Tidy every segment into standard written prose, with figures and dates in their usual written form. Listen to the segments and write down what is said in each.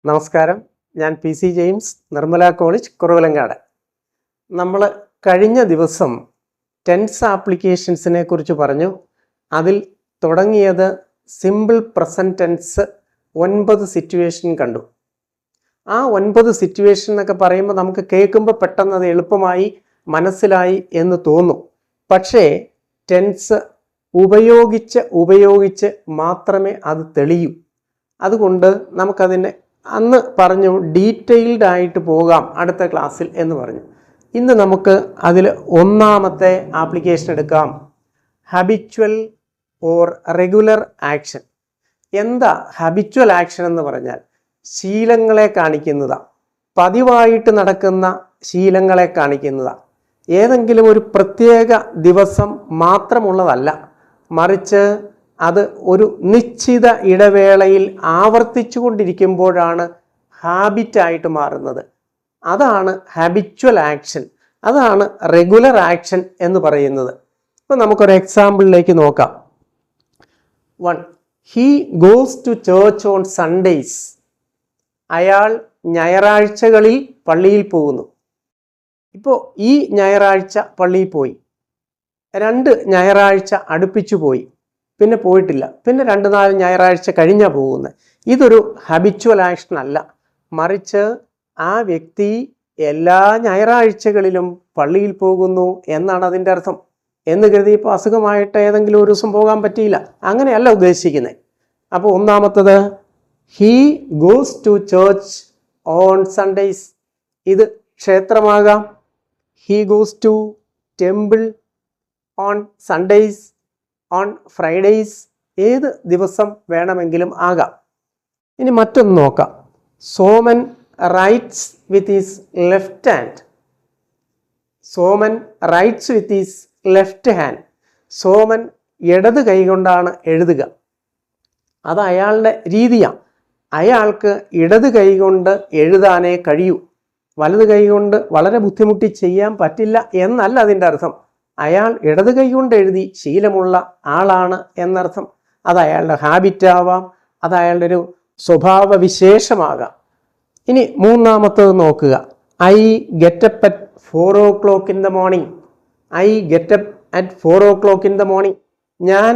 നമസ്കാരം, ഞാൻ PC James, Nirmala college, Kuravilangad. നമ്മൾ കഴിഞ്ഞ ദിവസം ടെൻസ് ആപ്ലിക്കേഷൻസിനെ കുറിച്ച് പറഞ്ഞു. അതിൽ തുടങ്ങിയത് സിമ്പിൾ പ്രസൻറ്റ് ടെൻസ് 9 സിറ്റുവേഷൻ കണ്ടു. ആ 9 സിറ്റുവേഷൻ എന്നൊക്കെ പറയുമ്പോൾ നമുക്ക് കേൾക്കുമ്പോൾ പെട്ടെന്ന് അത് എളുപ്പമായി മനസ്സിലായി എന്ന് തോന്നും. പക്ഷേ ടെൻസ് ഉപയോഗിച്ച് മാത്രമേ അത് തെളിയൂ. അതുകൊണ്ട് നമുക്കതിനെ അന്ന് പറഞ്ഞു ഡീറ്റെയിൽഡ് ആയിട്ട് പോകാം അടുത്ത ക്ലാസ്സിൽ എന്ന് പറഞ്ഞു. ഇന്ന് നമുക്ക് അതിൽ ഒന്നാമത്തെ ആപ്ലിക്കേഷൻ എടുക്കാം. Habitual or regular action. എന്താ ഹാബിച്വൽ ആക്ഷൻ എന്ന് പറഞ്ഞാൽ? ശീലങ്ങളെ കാണിക്കുന്നതാണ്. പതിവായിട്ട് നടക്കുന്ന ശീലങ്ങളെ കാണിക്കുന്നതാണ്. ഏതെങ്കിലും ഒരു പ്രത്യേക ദിവസം മാത്രമുള്ളതല്ല, മറിച്ച് അത് ഒരു നിശ്ചിത ഇടവേളയിൽ ആവർത്തിച്ചു കൊണ്ടിരിക്കുമ്പോഴാണ് ഹാബിറ്റായിട്ട് മാറുന്നത്. അതാണ് ഹാബിച്വൽ ആക്ഷൻ, അതാണ് റെഗുലർ ആക്ഷൻ എന്ന് പറയുന്നത്. ഇപ്പം നമുക്കൊരു എക്സാമ്പിളിലേക്ക് നോക്കാം. 1. He goes to church on Sundays. അയാൾ ഞായറാഴ്ചകളിൽ പള്ളിയിൽ പോകുന്നു. ഇപ്പോൾ ഈ ഞായറാഴ്ച പള്ളിയിൽ പോയി, 2 ഞായറാഴ്ച അടുപ്പിച്ചു പോയി, പിന്നെ പോയിട്ടില്ല, പിന്നെ 2-4 ഞായറാഴ്ച കഴിഞ്ഞാൽ പോകുന്നത്. ഇതൊരു ഹാബിച്വൽ ആക്ഷൻ അല്ല, മറിച്ച് ആ വ്യക്തി എല്ലാ ഞായറാഴ്ചകളിലും പള്ളിയിൽ പോകുന്നു എന്നാണ് അതിൻ്റെ അർത്ഥം. എന്ന് കരുതി ഇപ്പോൾ അസുഖമായിട്ട് ഏതെങ്കിലും ഒരു ദിവസം പോകാൻ പറ്റിയില്ല, അങ്ങനെയല്ല ഉദ്ദേശിക്കുന്നത്. അപ്പോൾ ഒന്നാമത്തത് he goes to church on Sundays. ഇത് ക്ഷേത്രമാകാം. He goes to temple on Sundays, on Fridays, ഏത് ദിവസം വേണമെങ്കിലും ആകാം. ഇനി മറ്റൊന്ന് നോക്കാം. Soman writes with his left hand. Soman writes with his left hand. Soman ഇടത് കൈ കൊണ്ടാണ് എഴുതുക. അത് അയാളുടെ രീതിയാണ്. അയാൾക്ക് ഇടത് കൈ കൊണ്ട് എഴുതാനേ കഴിയൂ. വലത് കൈ കൊണ്ട് വളരെ ബുദ്ധിമുട്ടി ചെയ്യാൻ പറ്റില്ല എന്നല്ല അതിൻ്റെ അർത്ഥം. അയാൾ ഇടത് കൈ കൊണ്ട് എഴുതി ശീലമുള്ള ആളാണ് എന്നർത്ഥം. അത് അയാളുടെ ഹാബിറ്റാവാം, അത് അയാളുടെ ഒരു സ്വഭാവ വിശേഷമാകാം. ഇനി മൂന്നാമത്തത് നോക്കുക. I getup at 4 o'clock in the morning. I getup at 4 o'clock in the morning. ഞാൻ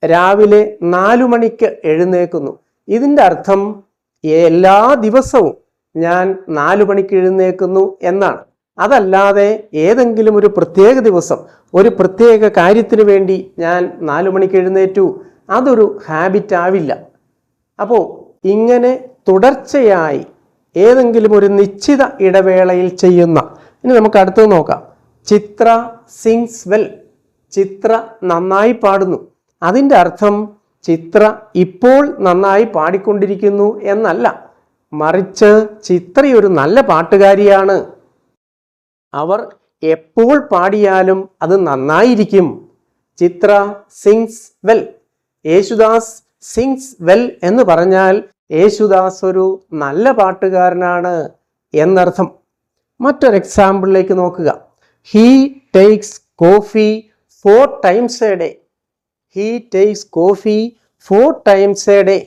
രാവിലെ 4 മണിക്ക് എഴുന്നേൽക്കുന്നു. ഇതിൻ്റെ അർത്ഥം എല്ലാ ദിവസവും ഞാൻ 4 മണിക്ക് എഴുന്നേൽക്കുന്നു എന്നാണ്. അതല്ലാതെ ഏതെങ്കിലും ഒരു പ്രത്യേക ദിവസം ഒരു പ്രത്യേക കാര്യത്തിന് വേണ്ടി ഞാൻ 4 മണിക്ക് എഴുന്നേറ്റു, അതൊരു ഹാബിറ്റ് ആവില്ല. അപ്പോൾ ഇങ്ങനെ തുടർച്ചയായി ഏതെങ്കിലും ഒരു നിശ്ചിത ഇടവേളയിൽ ചെയ്യുന്ന. ഇനി നമുക്ക് അടുത്തത് നോക്കാം. ചിത്ര സിങ്സ് വെൽ. ചിത്ര നന്നായി പാടുന്നു. അതിൻ്റെ അർത്ഥം ചിത്ര ഇപ്പോൾ നന്നായി പാടിക്കൊണ്ടിരിക്കുന്നു എന്നല്ല, മറിച്ച് ചിത്ര ഒരു നല്ല പാട്ടുകാരിയാണ്. അവർ എപ്പോൾ പാടിയാലും അത് നന്നായിരിക്കും. Chitra sings well. Yesudas sings well എന്ന് പറഞ്ഞാൽ യേശുദാസ് ഒരു നല്ല പാട്ടുകാരനാണ് എന്നർത്ഥം. മറ്റൊരു എക്സാമ്പിളിലേക്ക് നോക്കുക. He takes coffee 4 times a day. He takes coffee 4 times a day.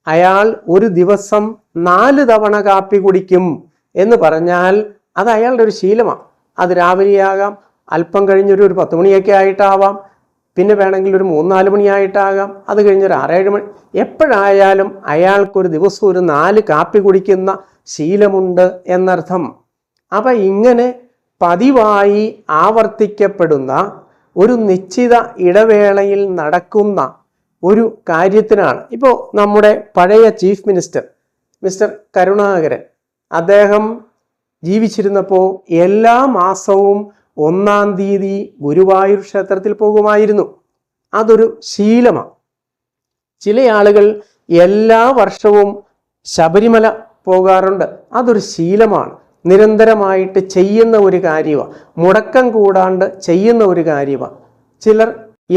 അയാൾ ഒരു ദിവസം 4 തവണ കാപ്പി കുടിക്കും എന്ന് പറഞ്ഞാൽ അത് അയാളുടെ ഒരു ശീലമാണ്. അത് രാവിലെയാകാം, അല്പം കഴിഞ്ഞൊരു 10 മണിയൊക്കെ ആയിട്ടാവാം, പിന്നെ വേണമെങ്കിൽ ഒരു 3-4 മണിയായിട്ടാകാം, അത് കഴിഞ്ഞൊരു 6-7 മണി. എപ്പോഴായാലും അയാൾക്കൊരു ദിവസം ഒരു 4 കാപ്പി കുടിക്കുന്ന ശീലമുണ്ട് എന്നർത്ഥം. അപ്പം ഇങ്ങനെ പതിവായി ആവർത്തിക്കപ്പെടുന്ന ഒരു നിശ്ചിത ഇടവേളയിൽ നടക്കുന്ന ഒരു കാര്യത്തിനാണ്. ഇപ്പോൾ നമ്മുടെ പഴയ ചീഫ് മിനിസ്റ്റർ മിസ്റ്റർ കരുണാകരൻ, അദ്ദേഹം ജീവിച്ചിരുന്നപ്പോൾ എല്ലാ മാസവും 1-ാം തീയതി ഗുരുവായൂർ ക്ഷേത്രത്തിൽ പോകുമായിരുന്നു. അതൊരു ശീലമാണ്. ചില ആളുകൾ എല്ലാ വർഷവും ശബരിമല പോകാറുണ്ട്. അതൊരു ശീലമാണ്. നിരന്തരമായിട്ട് ചെയ്യുന്ന ഒരു കാര്യമാണ്, മുടക്കം കൂടാണ്ട് ചെയ്യുന്ന ഒരു കാര്യമാണ്. ചിലർ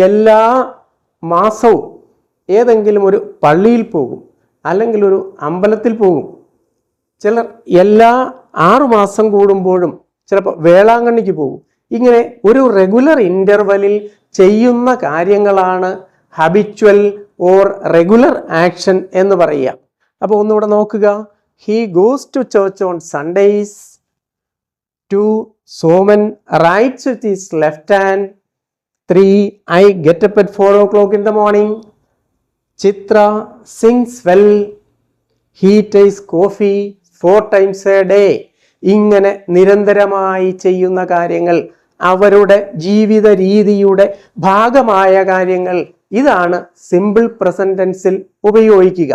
എല്ലാ മാസവും ഏതെങ്കിലും ഒരു പള്ളിയിൽ പോകും, അല്ലെങ്കിൽ ഒരു അമ്പലത്തിൽ പോകും. ചിലർ എല്ലാ 6 മാസം കൂടുമ്പോഴും ചിലപ്പോൾ വേളാങ്കണ്ണിക്ക് പോകും. ഇങ്ങനെ ഒരു റെഗുലർ ഇൻ്റർവെലിൽ ചെയ്യുന്ന കാര്യങ്ങളാണ് ഹാബിച്വൽ ഓർ റെഗുലർ ആക്ഷൻ എന്ന് പറയുക. അപ്പോൾ ഒന്നുകൂടെ നോക്കുക. he goes to church on Sundays. 2. Soman writes with his left hand. 3. I get up at 4 o'clock in the morning. Chitra sings well. He takes coffee 4 times a day. ഇങ്ങനെ നിരന്തരമായി ചെയ്യുന്ന കാര്യങ്ങൾ, അവരുടെ ജീവിത രീതിയുടെ ഭാഗമായ കാര്യങ്ങൾ, ഇതാണ് സിമ്പിൾ പ്രസന്റ് ടെൻസിൽ ഉപയോഗിക്കുക.